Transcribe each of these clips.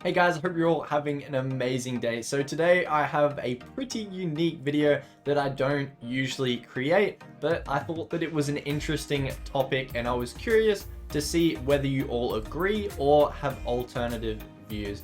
Hey guys, I hope you're all having an amazing day. So today I have a pretty unique video that I don't usually create, but I thought that it was an interesting topic and I was curious to see whether you all agree or have alternative views.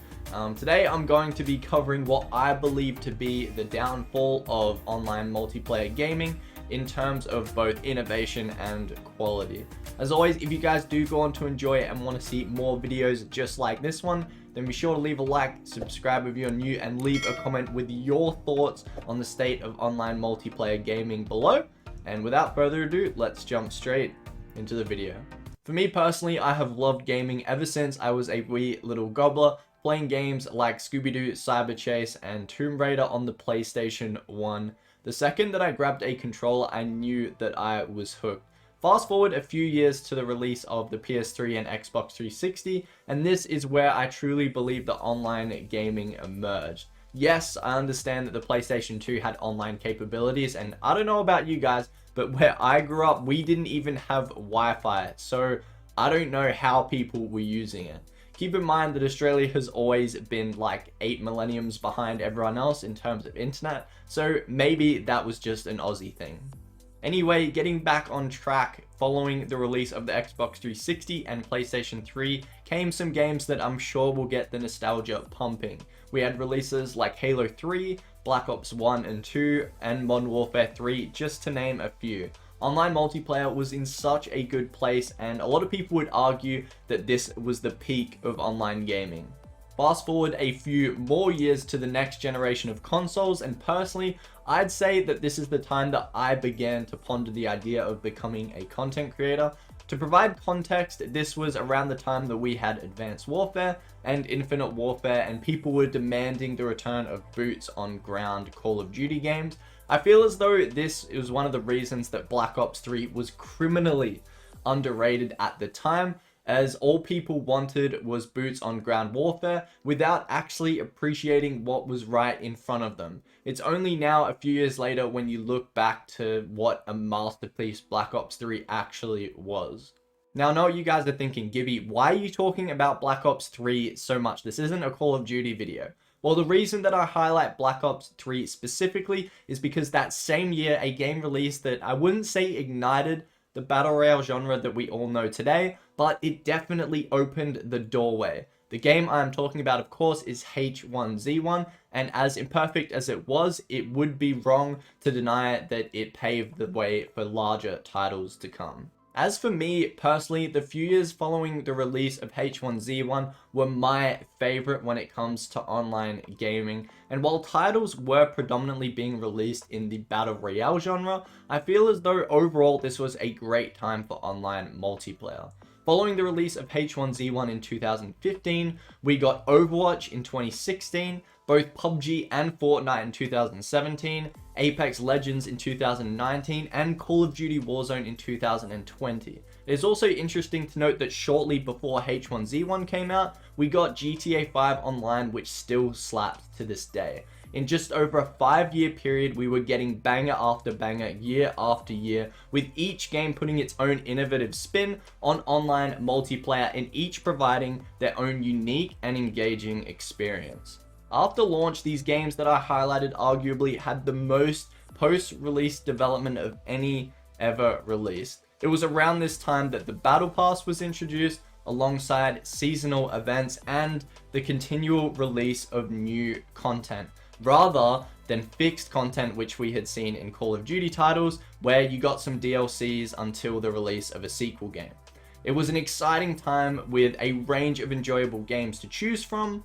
Today I'm going to be covering what I believe to be the downfall of online multiplayer gaming in terms of both innovation and quality. As always, if you guys do go on to enjoy it and want to see more videos just like this one, then be sure to leave a like, subscribe if you're new, and leave a comment with your thoughts on the state of online multiplayer gaming below. And without further ado, let's jump straight into the video. For me personally, I have loved gaming ever since I was a wee little gobbler, playing games like Scooby-Doo, Cyber Chase, and Tomb Raider on the PlayStation 1. The second that I grabbed a controller, I knew that I was hooked. Fast forward a few years to the release of the PS3 and Xbox 360, and this is where I truly believe that online gaming emerged. Yes, I understand that the PlayStation 2 had online capabilities, and I don't know about you guys, but where I grew up, we didn't even have Wi-Fi, so I don't know how people were using it. Keep in mind that Australia has always been like 8 millenniums behind everyone else in terms of internet, so maybe that was just an Aussie thing. Anyway, getting back on track, following the release of the Xbox 360 and PlayStation 3 came some games that I'm sure will get the nostalgia pumping. We had releases like Halo 3, Black Ops 1 and 2, and Modern Warfare 3, just to name a few. Online multiplayer was in such a good place, and a lot of people would argue that this was the peak of online gaming. Fast forward a few more years to the next generation of consoles, and personally, I'd say that this is the time that I began to ponder the idea of becoming a content creator. To provide context, this was around the time that we had Advanced Warfare and Infinite Warfare, and people were demanding the return of boots on ground Call of Duty games. I feel as though this is one of the reasons that Black Ops 3 was criminally underrated at the time, as all people wanted was boots on ground warfare without actually appreciating what was right in front of them. It's only now, a few years later, when you look back to what a masterpiece Black Ops 3 actually was. Now, I know what you guys are thinking, Gibby, why are you talking about Black Ops 3 so much? This isn't a Call of Duty video. Well, the reason that I highlight Black Ops 3 specifically is because that same year, a game released that I wouldn't say ignited the battle royale genre that we all know today, but it definitely opened the doorway. The game I'm talking about, of course, is H1Z1, and as imperfect as it was, it would be wrong to deny that it paved the way for larger titles to come. As for me personally, the few years following the release of H1Z1 were my favorite when it comes to online gaming, and while titles were predominantly being released in the battle royale genre, I feel as though overall this was a great time for online multiplayer. Following the release of H1Z1 in 2015, we got Overwatch in 2016, both PUBG and Fortnite in 2017, Apex Legends in 2019, and Call of Duty Warzone in 2020. It is also interesting to note that shortly before H1Z1 came out, we got GTA 5 Online, which still slaps to this day. In just over a 5-year period, we were getting banger after banger, year after year, with each game putting its own innovative spin on online multiplayer and each providing their own unique and engaging experience. After launch, these games that I highlighted arguably had the most post-release development of any ever released. It was around this time that the Battle Pass was introduced, alongside seasonal events and the continual release of new content, rather than fixed content which we had seen in Call of Duty titles, where you got some DLCs until the release of a sequel game. It was an exciting time with a range of enjoyable games to choose from,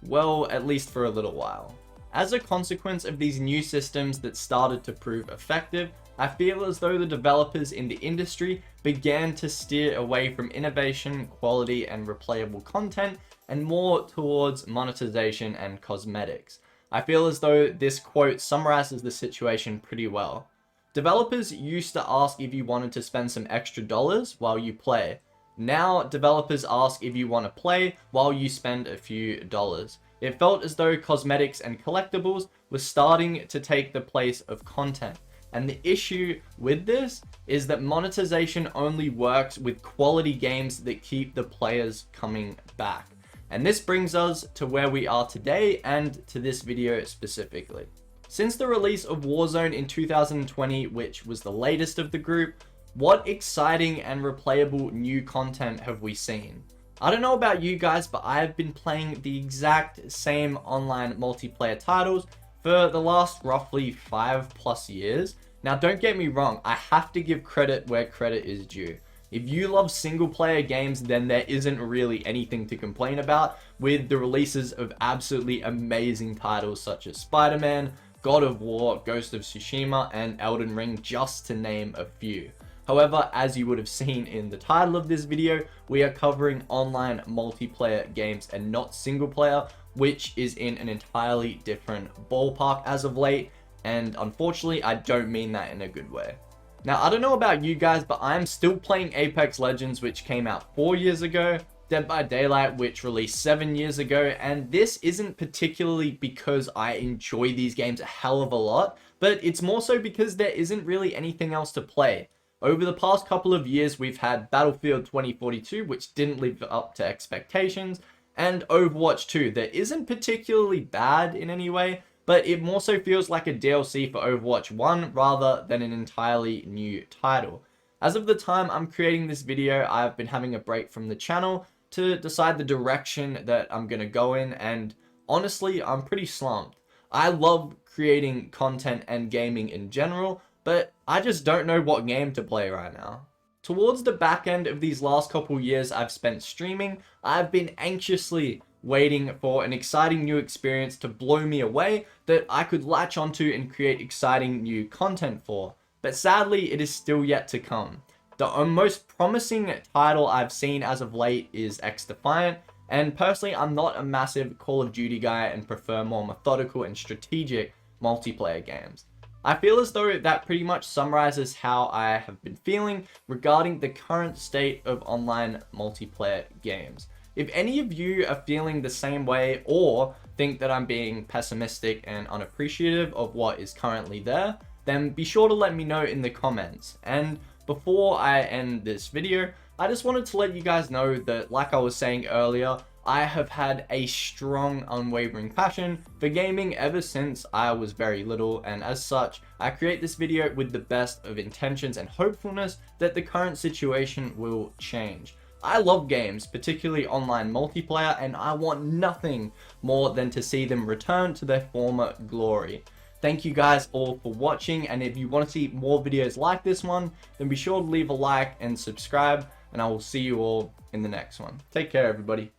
well, at least for a little while. As a consequence of these new systems that started to prove effective, I feel as though the developers in the industry began to steer away from innovation, quality, and replayable content, and more towards monetization and cosmetics. I feel as though this quote summarizes the situation pretty well. Developers used to ask if you wanted to spend some extra dollars while you play. Now, developers ask if you want to play while you spend a few dollars. It felt as though cosmetics and collectibles were starting to take the place of content. And the issue with this is that monetization only works with quality games that keep the players coming back. And this brings us to where we are today and to this video specifically. Since the release of Warzone in 2020, which was the latest of the group, what exciting and replayable new content have we seen? I don't know about you guys, but I have been playing the exact same online multiplayer titles for the last roughly 5+ years. Now, don't get me wrong, I have to give credit where credit is due. If you love single player games, then there isn't really anything to complain about with the releases of absolutely amazing titles such as Spider-Man, God of War, Ghost of Tsushima, and Elden Ring, just to name a few. However, as you would have seen in the title of this video, we are covering online multiplayer games and not single player, which is in an entirely different ballpark as of late, and unfortunately, I don't mean that in a good way. Now, I don't know about you guys, but I'm still playing Apex Legends, which came out 4 years ago, Dead by Daylight, which released 7 years ago, and this isn't particularly because I enjoy these games a hell of a lot, but it's more so because there isn't really anything else to play. Over the past couple of years, we've had Battlefield 2042, which didn't live up to expectations, and Overwatch 2 that isn't particularly bad in any way, but it more so feels like a DLC for Overwatch 1 rather than an entirely new title. As of the time I'm creating this video, I've been having a break from the channel to decide the direction that I'm going to go in, and honestly, I'm pretty slumped. I love creating content and gaming in general, but I just don't know what game to play right now. Towards the back end of these last couple years I've spent streaming, I've been anxiously waiting for an exciting new experience to blow me away that I could latch onto and create exciting new content for. But sadly, it is still yet to come. The most promising title I've seen as of late is XDefiant, and personally I'm not a massive Call of Duty guy and prefer more methodical and strategic multiplayer games. I feel as though that pretty much summarizes how I have been feeling regarding the current state of online multiplayer games. If any of you are feeling the same way or think that I'm being pessimistic and unappreciative of what is currently there, then be sure to let me know in the comments. And before I end this video, I just wanted to let you guys know that, like I was saying earlier, I have had a strong, unwavering passion for gaming ever since I was very little, and as such, I create this video with the best of intentions and hopefulness that the current situation will change. I love games, particularly online multiplayer, and I want nothing more than to see them return to their former glory. Thank you guys all for watching, and if you want to see more videos like this one, then be sure to leave a like and subscribe, and I will see you all in the next one. Take care, everybody.